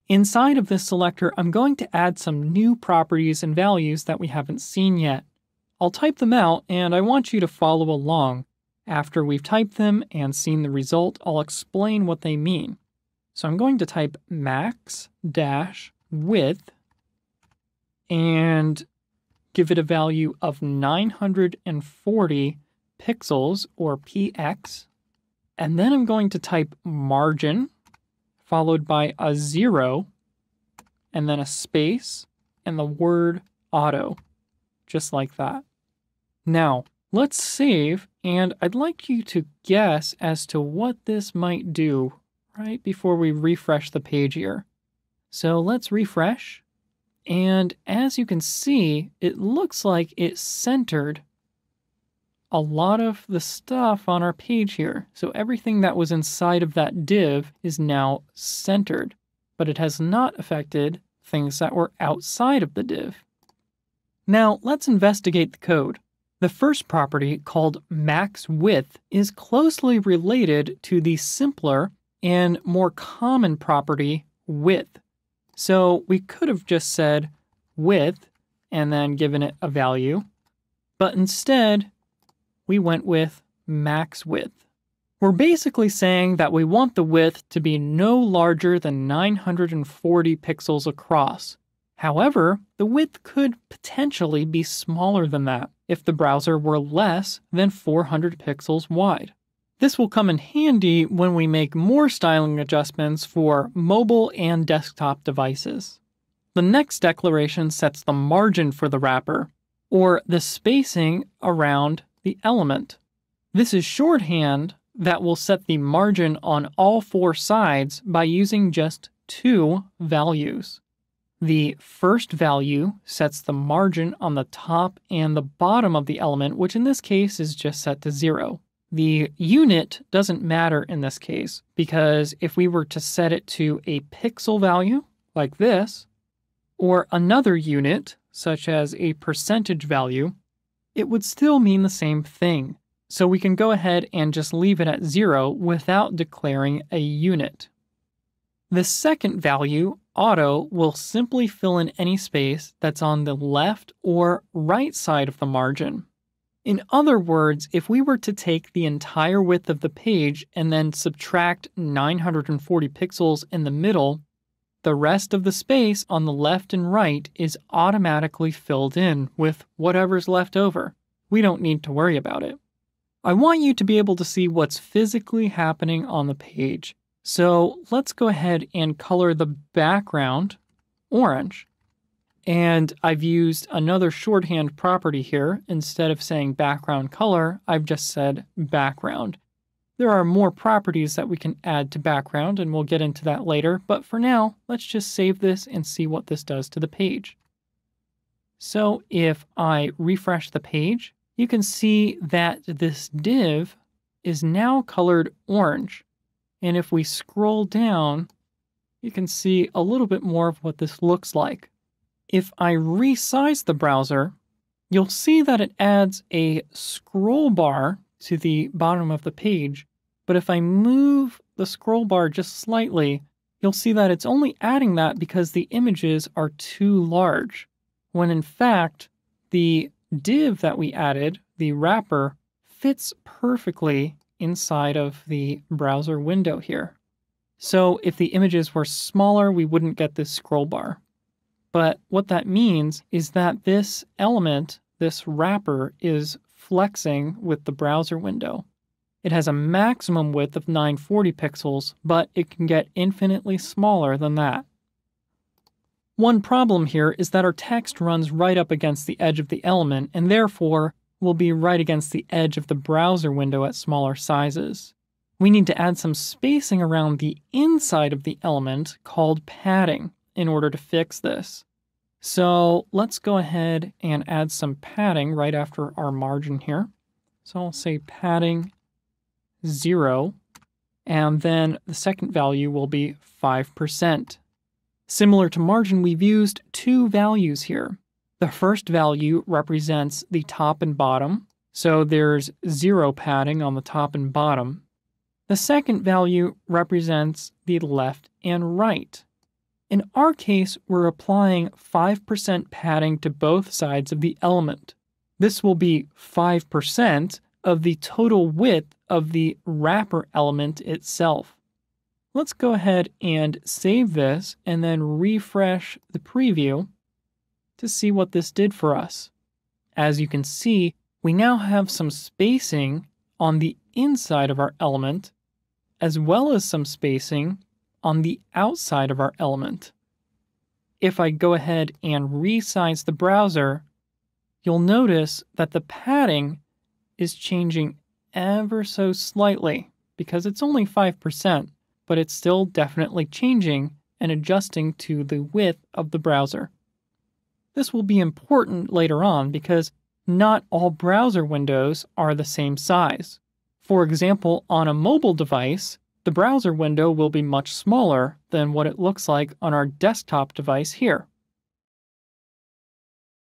Inside of this selector, I'm going to add some new properties and values that we haven't seen yet. I'll type them out, and I want you to follow along. After we've typed them and seen the result, I'll explain what they mean. So I'm going to type max-width and give it a value of 940 pixels, or px. And then I'm going to type margin, followed by a 0, and then a space, and the word auto, just like that. Now, let's save, and I'd like you to guess as to what this might do right before we refresh the page here. So let's refresh, and as you can see, it looks like it centered a lot of the stuff on our page here. So everything that was inside of that div is now centered, but it has not affected things that were outside of the div. Now let's investigate the code. The first property, called max width, is closely related to the simpler and more common property width. So we could have just said width and then given it a value, but instead we went with max width. We're basically saying that we want the width to be no larger than 940 pixels across. However, the width could potentially be smaller than that if the browser were less than 400 pixels wide. This will come in handy when we make more styling adjustments for mobile and desktop devices. The next declaration sets the margin for the wrapper, or the spacing around the element. This is shorthand that will set the margin on all four sides by using just two values. The first value sets the margin on the top and the bottom of the element, which in this case is just set to 0. The unit doesn't matter in this case, because if we were to set it to a pixel value, like this, or another unit, such as a percentage value, it would still mean the same thing. So we can go ahead and just leave it at 0 without declaring a unit. The second value, auto, will simply fill in any space that's on the left or right side of the margin. In other words, if we were to take the entire width of the page and then subtract 940 pixels in the middle, the rest of the space on the left and right is automatically filled in with whatever's left over. We don't need to worry about it. I want you to be able to see what's physically happening on the page. So let's go ahead and color the background orange. And I've used another shorthand property here. Instead of saying background color, I've just said background. There are more properties that we can add to background, and we'll get into that later, but for now, let's just save this and see what this does to the page. So if I refresh the page, you can see that this div is now colored orange. And if we scroll down, you can see a little bit more of what this looks like. If I resize the browser, you'll see that it adds a scroll bar to the bottom of the page, but if I move the scroll bar just slightly, you'll see that it's only adding that because the images are too large, when in fact, the div that we added, the wrapper, fits perfectly inside of the browser window here. So if the images were smaller, we wouldn't get this scroll bar. But what that means is that this element, this wrapper, is flexing with the browser window. It has a maximum width of 940 pixels, but it can get infinitely smaller than that. One problem here is that our text runs right up against the edge of the element, and therefore will be right against the edge of the browser window at smaller sizes. We need to add some spacing around the inside of the element called padding in order to fix this. So let's go ahead and add some padding right after our margin here. So I'll say padding 0, and then the second value will be 5%. Similar to margin, we've used two values here. The first value represents the top and bottom, so there's 0 padding on the top and bottom. The second value represents the left and right. In our case, we're applying 5% padding to both sides of the element. This will be 5% of the total width of the wrapper element itself. Let's go ahead and save this and then refresh the preview to see what this did for us. As you can see, we now have some spacing on the inside of our element, as well as some spacing on the outside of our element. If I go ahead and resize the browser, you'll notice that the padding is changing ever so slightly because it's only 5%, but it's still definitely changing and adjusting to the width of the browser. This will be important later on because not all browser windows are the same size. For example, on a mobile device, the browser window will be much smaller than what it looks like on our desktop device here.